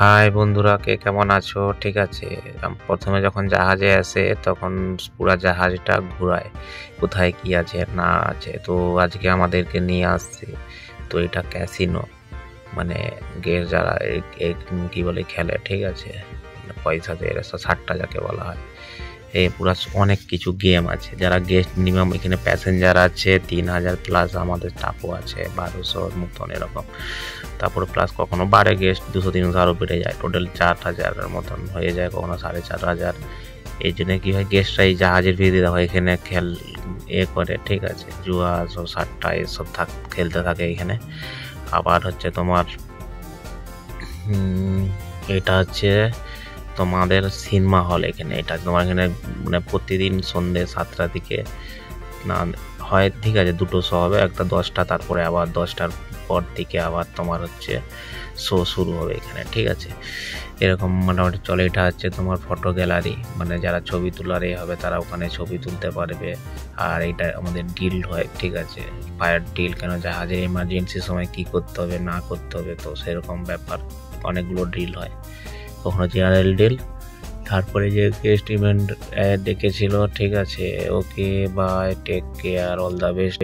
High বন্ধুরা, কে কেমন আছো? ঠিক আছে। প্রথমে যখন জাহাজে আসে তখন পুরা জাহাজটা ঘোরায় কোথায় কি আছে না আছে। তো আজকে আমাদেরকে নিয়ে আসছে। তো এটা ক্যাসিনো, মানে গেম যারা কি বলে খেলে, ঠিক আছে, পয়সা দিয়ে সাট্টা যাকে বলা হয়। এই পুরা অনেক কিছু গেম আছে। যারা গেস্ট মিনিমাম এখানে প্যাসেঞ্জার আছে 3000 প্লাস, আমাদের টাপও আছে 1200 মতন এরকম। তারপরে প্লাস কখনো বাড়ে গেস্ট 200-300 আরও বেড়ে যায়, টোটাল 4000-এর মতন হয়ে যায়, কখনো 4500। এই জন্য কি হয়, গেস্টরা এই জাহাজের ভিতরে দেখো এখানে করে, ঠিক আছে, জুয়া সব সাট্টা এসব খেলতে থাকে এখানে। আবার হচ্ছে তোমার এটা হচ্ছে তোমাদের সিনেমা হল এখানে। এটা তোমার এখানে মানে প্রতিদিন সন্ধ্যে 7টার দিকে না হয়, ঠিক আছে, দুটো শো হবে, একটা 10টা, তারপরে আবার 10টার পর থেকে আবার তোমার হচ্ছে শো শুরু হবে এখানে, ঠিক আছে। এরকম মোটামুটি চলে। এটা হচ্ছে তোমার ফটো গ্যালারি, মানে যারা ছবি তোলার হবে তারা ওখানে ছবি তুলতে পারবে। আর এটা আমাদের ডিল হয়, ঠিক আছে, ফায়ার ডিল, কেন জাহাজের এমার্জেন্সি সময় কি করতে হবে না করতে হবে, তো সেরকম ব্যাপার অনেকগুলো ডিল হয়। কখনো জেনারেল ডিল। তারপরে যে গেস্ট ইভেন্ট ডেকেছিল, ঠিক আছে, okay bye, take care, all the best.